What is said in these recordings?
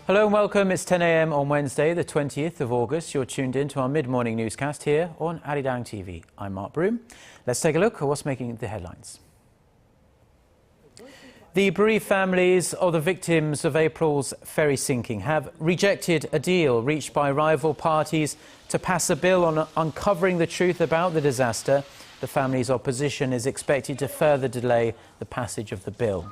Hello and welcome. It's 10 a.m. on Wednesday, the 20th of August. You're tuned in to our mid-morning newscast here on ARIRANG TV. I'm Mark Broom. Let's take a look at what's making the headlines. The bereaved families of the victims of April's ferry sinking have rejected a deal reached by rival parties to pass a bill on uncovering the truth about the disaster. The family's opposition is expected to further delay the passage of the bill.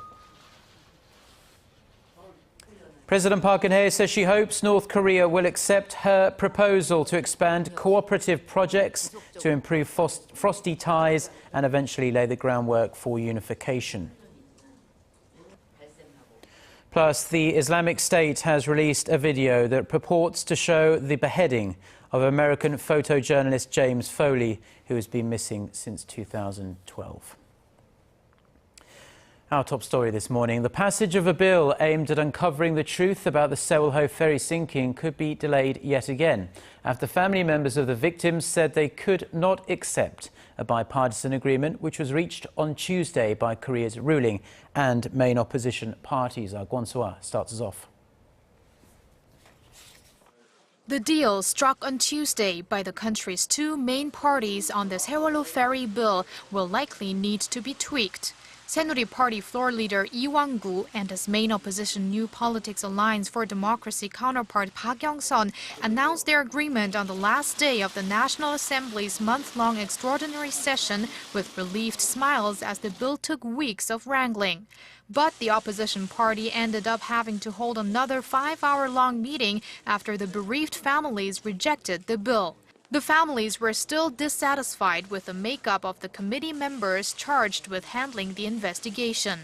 President Park Geun-hye says she hopes North Korea will accept her proposal to expand cooperative projects to improve frosty ties and eventually lay the groundwork for unification. Plus, the Islamic State has released a video that purports to show the beheading of American photojournalist James Foley, who has been missing since 2012. Our top story this morning, the passage of a bill aimed at uncovering the truth about the Sewol-ho ferry sinking could be delayed yet again, after family members of the victims said they could not accept a bipartisan agreement which was reached on Tuesday by Korea's ruling and main opposition parties. Our Kwon Soa starts us off. The deal struck on Tuesday by the country's two main parties on the Sewol-ho ferry bill will likely need to be tweaked. Saenuri Party floor leader Lee Wan-koo and his main opposition New Politics Alliance for Democracy counterpart Park Young-sun announced their agreement on the last day of the National Assembly's month-long extraordinary session with relieved smiles as the bill took weeks of wrangling. But the opposition party ended up having to hold another 5-hour-long meeting after the bereaved families rejected the bill. The families were still dissatisfied with the makeup of the committee members charged with handling the investigation.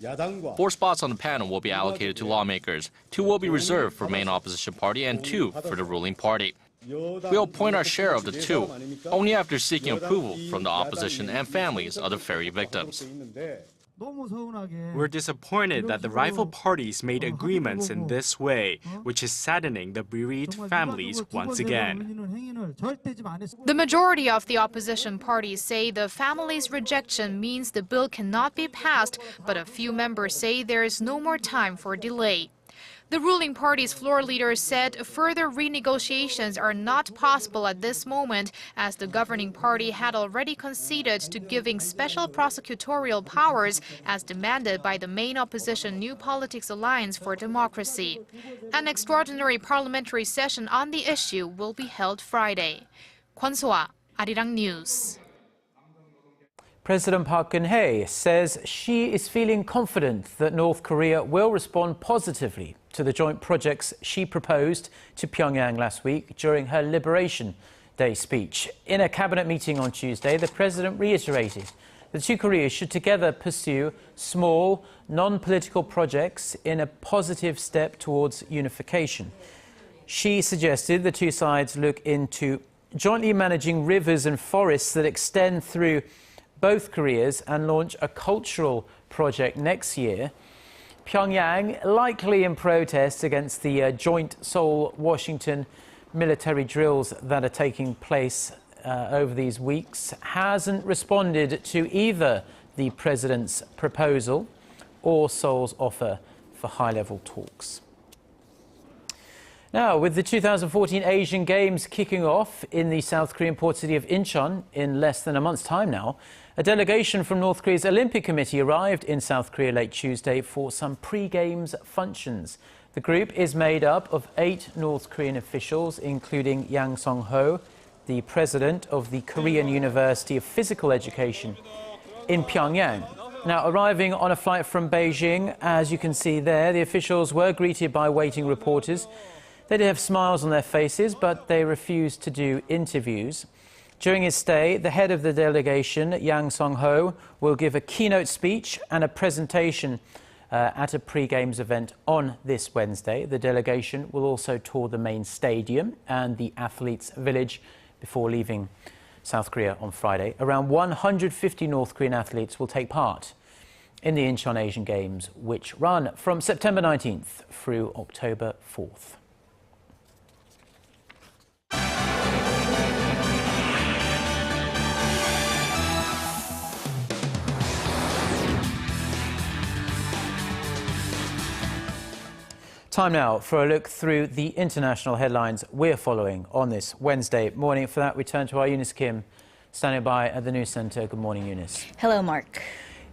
4 spots on the panel will be allocated to lawmakers. 2 will be reserved for main opposition party and 2 for the ruling party. We'll appoint our share of the 2, only after seeking approval from the opposition and families of the ferry victims. We're disappointed that the rival parties made agreements in this way, which is saddening the bereaved families once again. The majority of the opposition parties say the families' rejection means the bill cannot be passed, but a few members say there is no more time for delay. The ruling party's floor leader said further renegotiations are not possible at this moment, as the governing party had already conceded to giving special prosecutorial powers as demanded by the main opposition New Politics Alliance for Democracy. An extraordinary parliamentary session on the issue will be held Friday. Kwon Soa, ARIRANG News. President Park Geun-hye says she is feeling confident that North Korea will respond positively to the joint projects she proposed to Pyongyang last week during her Liberation Day speech. In a cabinet meeting on Tuesday, the president reiterated the two Koreas should together pursue small, non-political projects in a positive step towards unification. She suggested the two sides look into jointly managing rivers and forests that extend through both Koreas and launch a cultural project next year. Pyongyang, likely in protest against the joint Seoul-Washington military drills that are taking place over these weeks, hasn't responded to either the president's proposal or Seoul's offer for high-level talks. Now, with the 2014 Asian Games kicking off in the South Korean port city of Incheon in less than a month's time now, a delegation from North Korea's Olympic Committee arrived in South Korea late Tuesday for some pre-Games functions. The group is made up of 8 North Korean officials, including Yang Sung-ho, the president of the Korean University of Physical Education in Pyongyang. Now, arriving on a flight from Beijing, as you can see there, the officials were greeted by waiting reporters. They did have smiles on their faces, but they refused to do interviews. During his stay, the head of the delegation, Yang Sung-ho, will give a keynote speech and a presentation at a pre-Games event on this Wednesday. The delegation will also tour the main stadium and the athletes' village before leaving South Korea on Friday. Around 150 North Korean athletes will take part in the Incheon Asian Games, which run from September 19th through October 4th. Time now for a look through the international headlines we're following on this Wednesday morning. For that, we turn to our Eunice Kim, standing by at the news centre. Good morning, Eunice. Hello, Mark.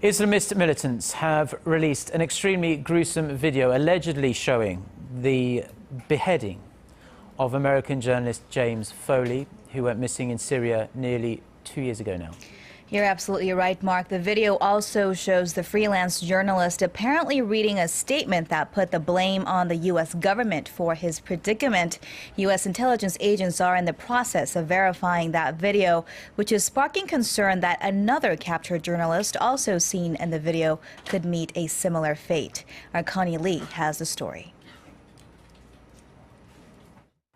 Islamist militants have released an extremely gruesome video allegedly showing the beheading of American journalist James Foley, who went missing in Syria nearly 2 years ago now. You're absolutely right, Mark. The video also shows the freelance journalist apparently reading a statement that put the blame on the U.S. government for his predicament. U.S. intelligence agents are in the process of verifying that video, which is sparking concern that another captured journalist also seen in the video could meet a similar fate. Our Connie Lee has the story.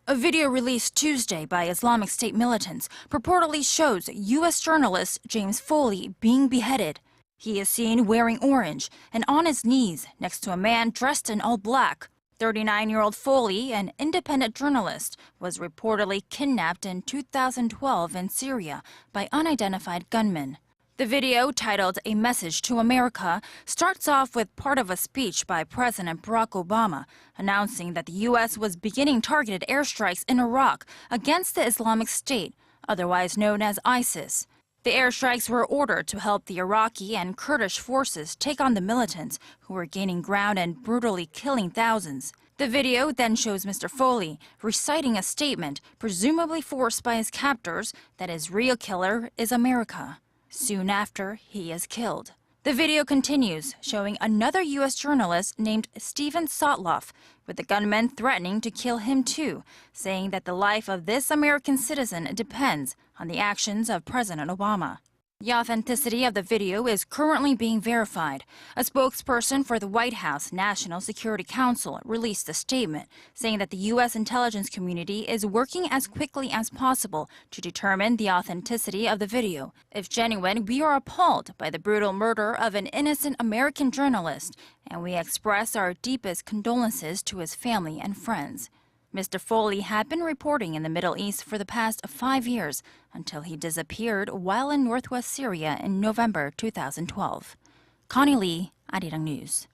A video released Tuesday by Islamic State militants purportedly shows U.S. journalist James Foley being beheaded. He is seen wearing orange and on his knees next to a man dressed in all black. 39-year-old Foley, an independent journalist, was reportedly kidnapped in 2012 in Syria by unidentified gunmen. The video, titled A Message to America, starts off with part of a speech by President Barack Obama announcing that the U.S. was beginning targeted airstrikes in Iraq against the Islamic State, otherwise known as ISIS. The airstrikes were ordered to help the Iraqi and Kurdish forces take on the militants who were gaining ground and brutally killing thousands. The video then shows Mr. Foley reciting a statement, presumably forced by his captors, that his real killer is America. Soon after, he is killed. The video continues, showing another U.S. journalist named Steven Sotloff, with the gunman threatening to kill him too, saying that the life of this American citizen depends on the actions of President Obama. The authenticity of the video is currently being verified. A spokesperson for the White House National Security Council released a statement saying that the U.S. intelligence community is working as quickly as possible to determine the authenticity of the video. If genuine, we are appalled by the brutal murder of an innocent American journalist, and we express our deepest condolences to his family and friends. Mr. Foley had been reporting in the Middle East for the past 5 years until he disappeared while in northwest Syria in November 2012. Connie Lee, ARIRANG News.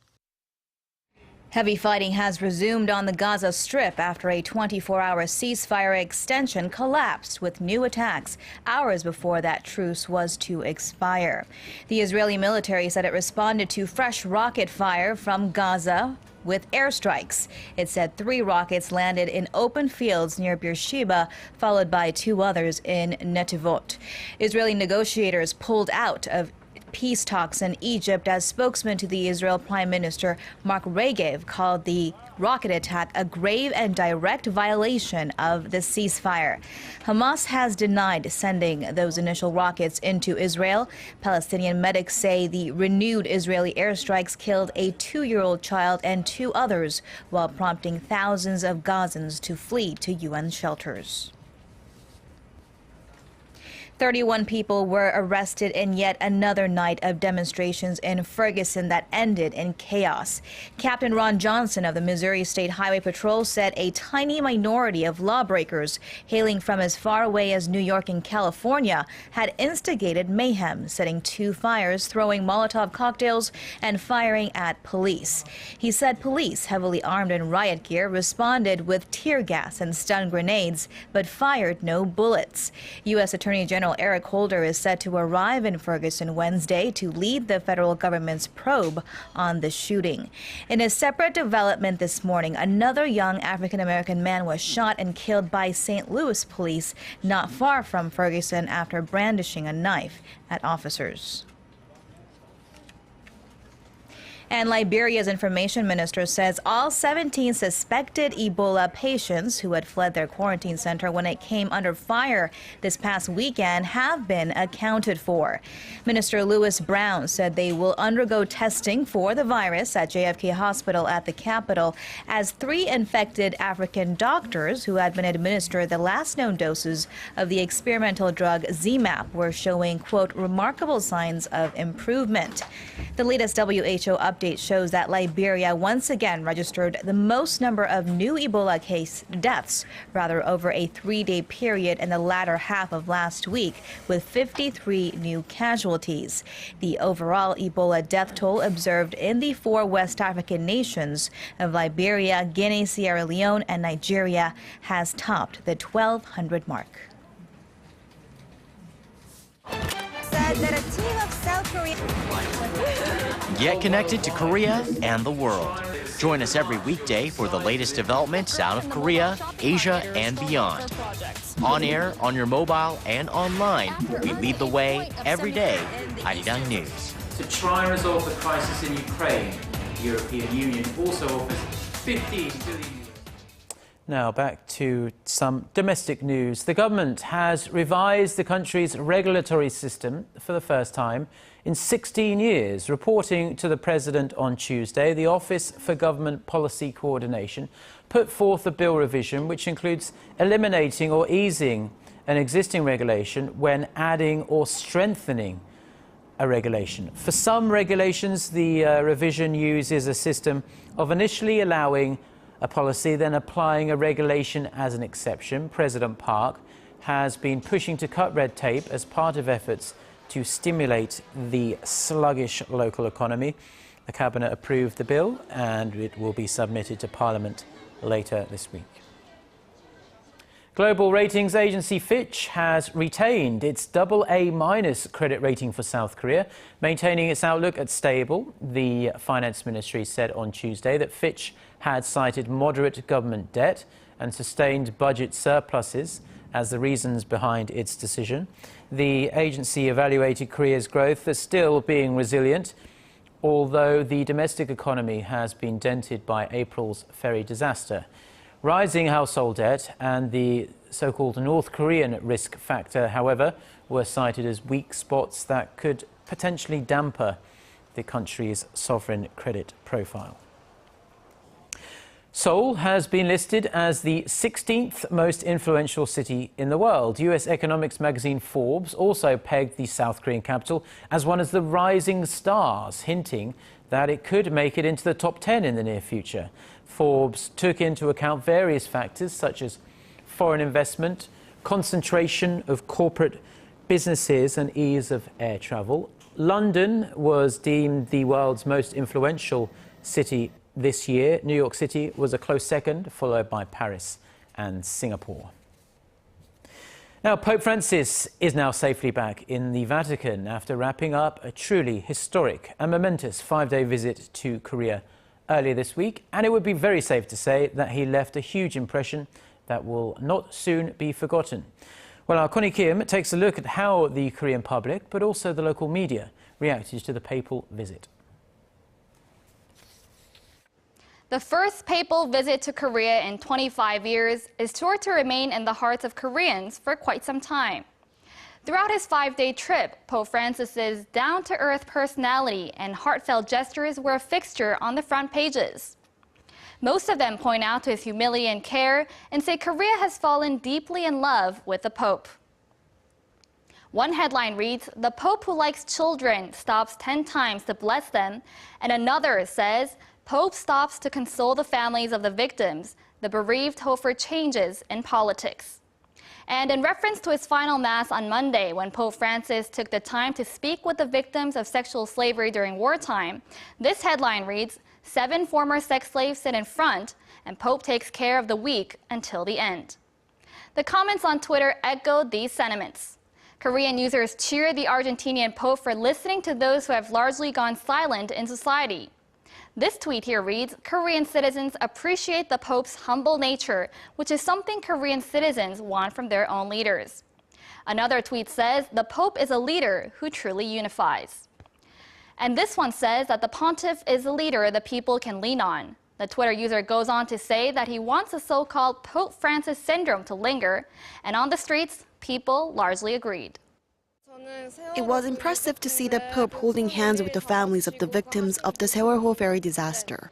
Heavy fighting has resumed on the Gaza Strip after a 24-hour ceasefire extension collapsed with new attacks hours before that truce was to expire. The Israeli military said it responded to fresh rocket fire from Gaza with airstrikes. It said 3 rockets landed in open fields near Beersheba, followed by 2 others in Netivot. Israeli negotiators pulled out of peace talks in Egypt as spokesman to the Israel Prime Minister Mark Regev called the rocket attack a grave and direct violation of the ceasefire. Hamas has denied sending those initial rockets into Israel. Palestinian medics say the renewed Israeli airstrikes killed a 2-year-old child and 2 others, while prompting thousands of Gazans to flee to UN shelters. 31 people were arrested in yet another night of demonstrations in Ferguson that ended in chaos. Captain Ron Johnson of the Missouri State Highway Patrol said a tiny minority of lawbreakers hailing from as far away as New York and California had instigated mayhem, setting 2 fires, throwing Molotov cocktails, and firing at police. He said police, heavily armed in riot gear, responded with tear gas and stun grenades, but fired no bullets. U.S. Attorney General Eric Holder is set to arrive in Ferguson Wednesday to lead the federal government's probe on the shooting. In a separate development this morning, another young African-American man was shot and killed by St. Louis police not far from Ferguson after brandishing a knife at officers. And Liberia's information minister says all 17 suspected Ebola patients who had fled their quarantine center when it came under fire this past weekend have been accounted for. Minister Louis Brown said they will undergo testing for the virus at JFK Hospital at the capital, as 3 infected African doctors who had been administered the last known doses of the experimental drug ZMapp were showing, quote, remarkable signs of improvement. The latest WHO update update shows that Liberia once again registered the most number of new Ebola case deaths, over a 3-day period in the latter half of last week, with 53 new casualties. The overall Ebola death toll observed in the 4 West African nations of Liberia, Guinea, Sierra Leone, and Nigeria has topped the 1,200 mark. That a team of South Korea. Get connected to Korea and the world. Join us every weekday for the latest developments out of Korea, Asia, and beyond. On air, on your mobile, and online, we lead the way every day. ARIRANG News. To try and resolve the crisis in Ukraine, the European Union also offers 15 billion. Now back to some domestic news. The government has revised the country's regulatory system for the first time in 16 years. Reporting to the President on Tuesday, the Office for Government Policy Coordination put forth a bill revision which includes eliminating or easing an existing regulation when adding or strengthening a regulation. For some regulations, the revision uses a system of initially allowing a policy, then applying a regulation as an exception. President Park has been pushing to cut red tape as part of efforts to stimulate the sluggish local economy. The Cabinet approved the bill and it will be submitted to Parliament later this week. Global ratings agency Fitch has retained its AA- credit rating for South Korea, maintaining its outlook at stable. The Finance Ministry said on Tuesday that Fitch had cited moderate government debt and sustained budget surpluses as the reasons behind its decision. The agency evaluated Korea's growth as still being resilient, although the domestic economy has been dented by April's ferry disaster. Rising household debt and the so-called North Korean risk factor, however, were cited as weak spots that could potentially damper the country's sovereign credit profile. Seoul has been listed as the 16th most influential city in the world. US economics magazine Forbes also pegged the South Korean capital as one of the rising stars, hinting that it could make it into the top 10 in the near future. Forbes took into account various factors such as foreign investment, concentration of corporate businesses and ease of air travel. London was deemed the world's most influential city this year. New York City was a close second, followed by Paris and Singapore. Now, Pope Francis is now safely back in the Vatican after wrapping up a truly historic and momentous 5-day visit to Korea earlier this week. And it would be very safe to say that he left a huge impression that will not soon be forgotten. Well, our Kwon Kim takes a look at how the Korean public, but also the local media, reacted to the papal visit. The first papal visit to Korea in 25 years is sure to remain in the hearts of Koreans for quite some time. Throughout his 5-day trip, Pope Francis's down-to-earth personality and heartfelt gestures were a fixture on the front pages. Most of them point out to his humility and care and say Korea has fallen deeply in love with the Pope. One headline reads, "The Pope who likes children stops 10 times to bless them," and another says, "Pope stops to console the families of the victims. The bereaved hope for changes in politics." And in reference to his final mass on Monday, when Pope Francis took the time to speak with the victims of sexual slavery during wartime, this headline reads, 7 former sex slaves sit in front, and Pope takes care of the weak until the end. The comments on Twitter echoed these sentiments. Korean users cheered the Argentinian Pope for listening to those who have largely gone silent in society. This tweet here reads, "Korean citizens appreciate the Pope's humble nature, which is something Korean citizens want from their own leaders." Another tweet says, "The Pope is a leader who truly unifies." And this one says that the pontiff is a leader the people can lean on. The Twitter user goes on to say that he wants the so-called Pope Francis syndrome to linger, and on the streets, people largely agreed. It was impressive to see the Pope holding hands with the families of the victims of the Sewol-ho ferry disaster.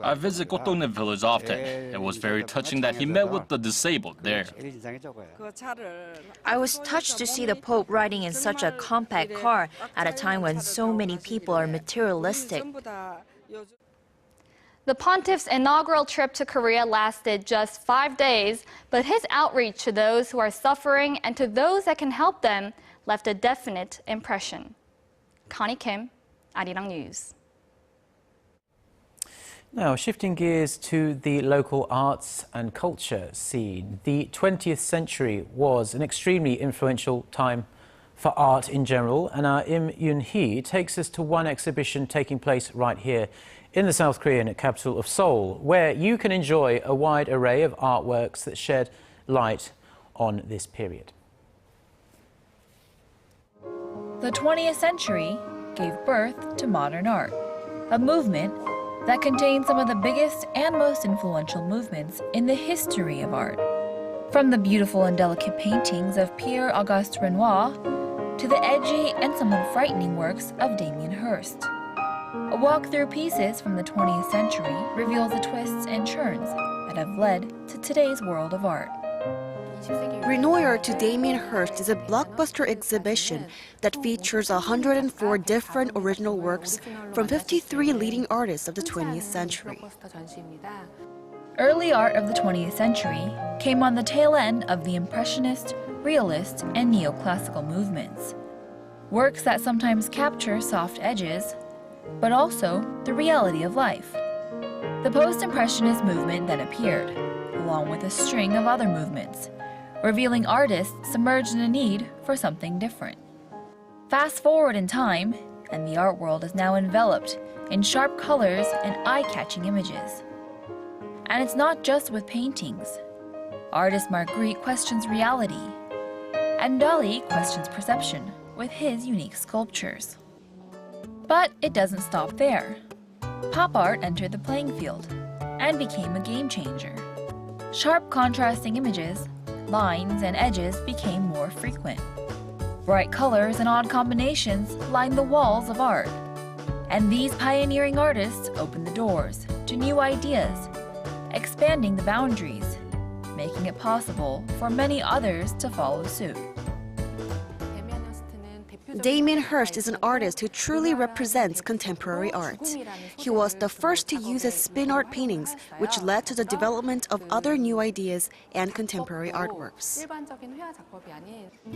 I visit Gotongnae village often. It was very touching that he met with the disabled there. I was touched to see the Pope riding in such a compact car at a time when so many people are materialistic. The pontiff's inaugural trip to Korea lasted just 5 days, but his outreach to those who are suffering and to those that can help them left a definite impression. Connie Kim, ARIRANG News. Now, shifting gears to the local arts and culture scene. The 20th century was an extremely influential time for art in general, and our Im Yoon-hee takes us to one exhibition taking place right here in the South Korean capital of Seoul, where you can enjoy a wide array of artworks that shed light on this period. The 20th century gave birth to modern art, a movement that contains some of the biggest and most influential movements in the history of art. From the beautiful and delicate paintings of Pierre-Auguste Renoir to the edgy and somewhat frightening works of Damien Hirst. A walk through pieces from the 20th century reveals the twists and turns that have led to today's world of art. Renoir to Damien Hirst is a blockbuster exhibition that features 104 different original works from 53 leading artists of the 20th century. Early art of the 20th century came on the tail end of the Impressionist, Realist, and Neoclassical movements. Works that sometimes capture soft edges, but also the reality of life. The Post-Impressionist movement then appeared, along with a string of other movements, revealing artists submerged in a need for something different. Fast forward in time, and the art world is now enveloped in sharp colors and eye-catching images. And it's not just with paintings. Artist Marguerite questions reality, and Dali questions perception with his unique sculptures. But it doesn't stop there. Pop art entered the playing field and became a game changer. Sharp contrasting images, lines, and edges became more frequent. Bright colors and odd combinations lined the walls of art. And these pioneering artists opened the doors to new ideas, expanding the boundaries, making it possible for many others to follow suit. Damien Hirst is an artist who truly represents contemporary art. He was the first to use his spin art paintings, which led to the development of other new ideas and contemporary artworks.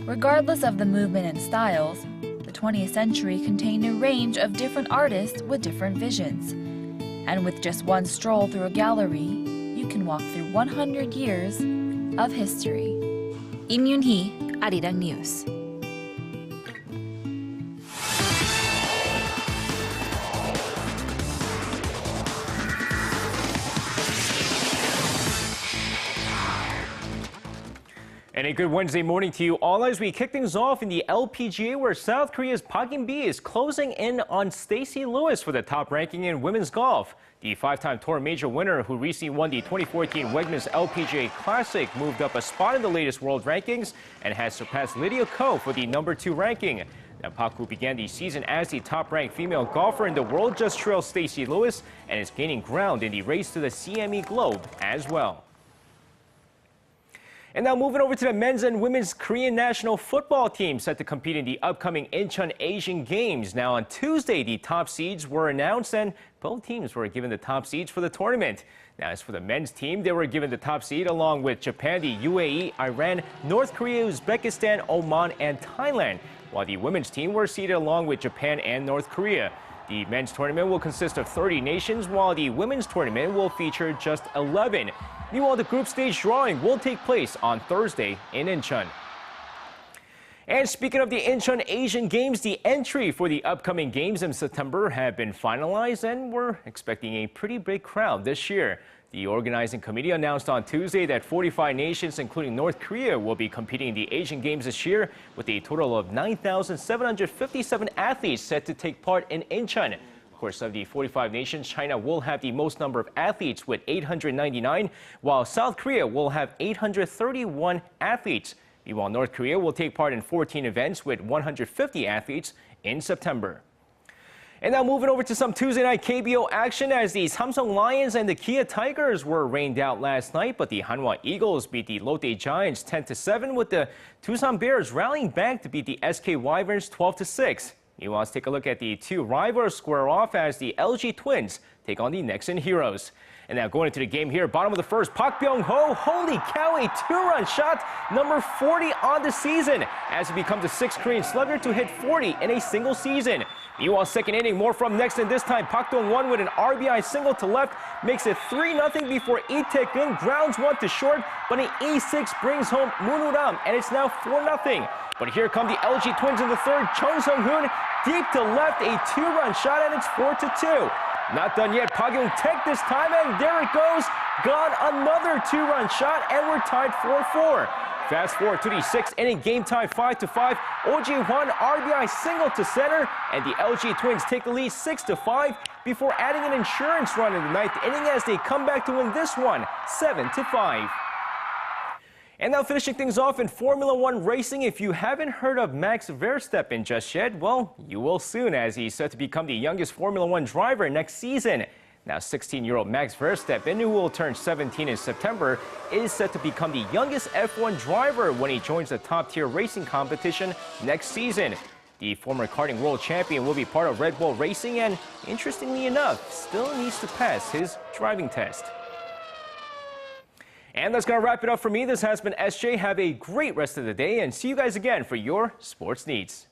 Regardless of the movement and styles, the 20th century contained a range of different artists with different visions. And with just one stroll through a gallery, you can walk through 100 years of history. Im Yoon-hee, ARIRANG News. And a good Wednesday morning to you all as we kick things off in the LPGA, where South Korea's Park In-bi is closing in on Stacey Lewis for the top ranking in women's golf. The five-time tour major winner, who recently won the 2014 Wegmans LPGA Classic, moved up a spot in the latest world rankings and has surpassed Lydia Ko for the #2 ranking. Now, Park, who began the season as the top-ranked female golfer in the world, just trailed Stacey Lewis and is gaining ground in the race to the CME Globe as well. And now moving over to the men's and women's Korean national football team set to compete in the upcoming Incheon Asian Games. Now on Tuesday, the top seeds were announced and both teams were given the top seeds for the tournament. Now as for the men's team, they were given the top seed along with Japan, the UAE, Iran, North Korea, Uzbekistan, Oman, and Thailand, while the women's team were seeded along with Japan and North Korea. The men's tournament will consist of 30 nations, while the women's tournament will feature just 11. Meanwhile, the group stage drawing will take place on Thursday in Incheon. And speaking of the Incheon Asian Games, the entry for the upcoming games in September have been finalized, and we're expecting a pretty big crowd this year. The organizing committee announced on Tuesday that 45 nations, including North Korea, will be competing in the Asian Games this year, with a total of 9,757 athletes set to take part in Incheon. Of course, of the 45 nations, China will have the most number of athletes with 899, while South Korea will have 831 athletes. Meanwhile, North Korea will take part in 14 events with 150 athletes in September. And now moving over to some Tuesday night KBO action as the Samsung Lions and the Kia Tigers were rained out last night, but the Hanwha Eagles beat the Lotte Giants 10-7 with the Tucson Bears rallying back to beat the SK Wyverns 12-6. Meanwhile, let's take a look at the two rivals square off as the LG Twins take on the Nexen Heroes. And now going into the game here, bottom of the first, Park Byung-ho, holy cow, a two-run shot, number 40 on the season, as he becomes the sixth Korean slugger to hit 40 in a single season. Meanwhile, second inning, more from Nexen this time. Park Dong-won with an RBI single to left makes it 3-0 before Lee Tae-keun grounds one to short, but an E6 brings home Moon Woo-ram, and it's now 4-0. But here come the LG Twins in the third. Chung Sung-hoon deep to left, a two-run shot, and it's 4-2. Not done yet. Park Young-taek this time, and there it goes. Gone, another two-run shot, and we're tied 4-4. Fast forward to the sixth inning, game tie 5-5. Oh Ji-hwan RBI single to center, and the LG Twins take the lead 6-5 before adding an insurance run in the ninth inning as they come back to win this one 7-5. And now finishing things off in Formula One racing, if you haven't heard of Max Verstappen just yet, well, you will soon, as he's set to become the youngest Formula One driver next season. Now 16-year-old Max Verstappen, who will turn 17 in September, is set to become the youngest F1 driver when he joins the top-tier racing competition next season. The former karting world champion will be part of Red Bull Racing and, interestingly enough, still needs to pass his driving test. And that's going to wrap it up for me. This has been SJ. Have a great rest of the day and see you guys again for your sports needs.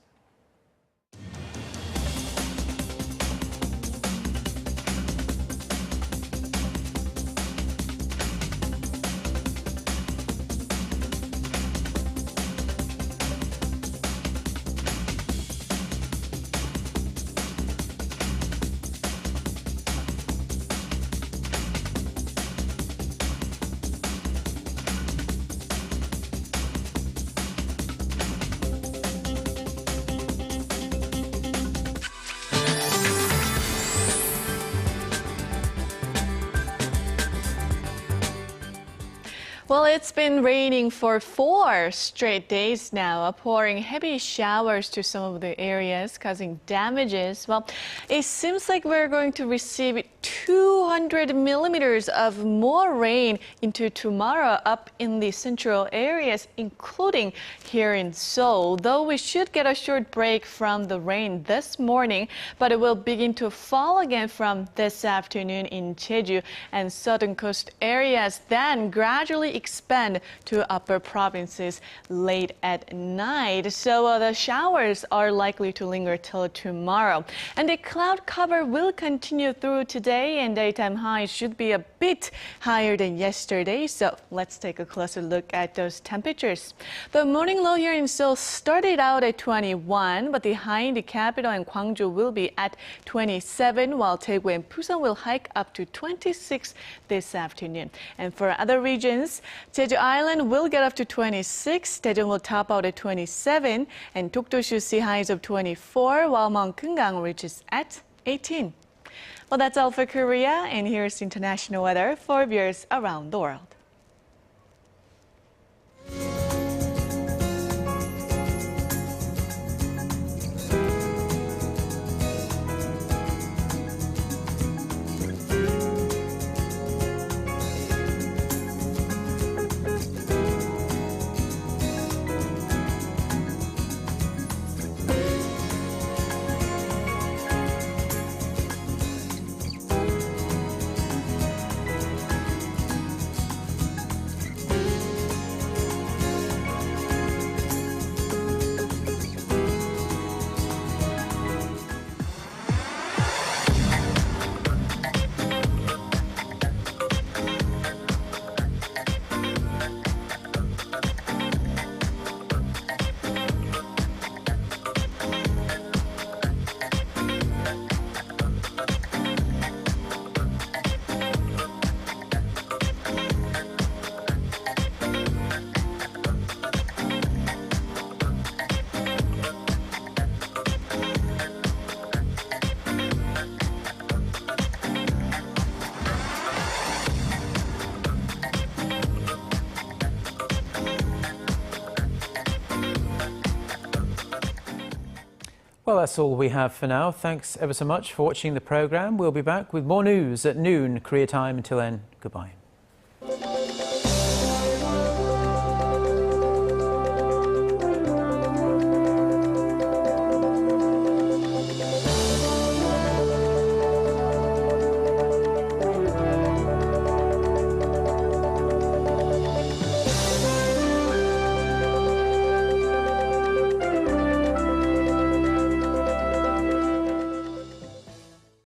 Well, it's been raining for 4 straight days now, pouring heavy showers to some of the areas, causing damages. Well, it seems like we're going to receive 200 millimeters of more rain into tomorrow up in the central areas, including here in Seoul. Though we should get a short break from the rain this morning, but it will begin to fall again from this afternoon in Jeju and southern coast areas, then gradually expand to upper provinces late at night. So the showers are likely to linger till tomorrow. And the cloud cover will continue through today, and daytime highs should be a bit higher than yesterday. So let's take a closer look at those temperatures. The morning low here in Seoul started out at 21, but the high in the capital and Gwangju will be at 27, while Daegu and Busan will hike up to 26 this afternoon. And for other regions, Jeju Island will get up to 26, Daejeon will top out at 27, and Dokdo should see highs of 24, while Mount Keungang reaches at 18. Well, that's all for Korea, and here's international weather for viewers around the world. Well, that's all we have for now. Thanks ever so much for watching the programme. We'll be back with more news at noon Korea time. Until then, goodbye.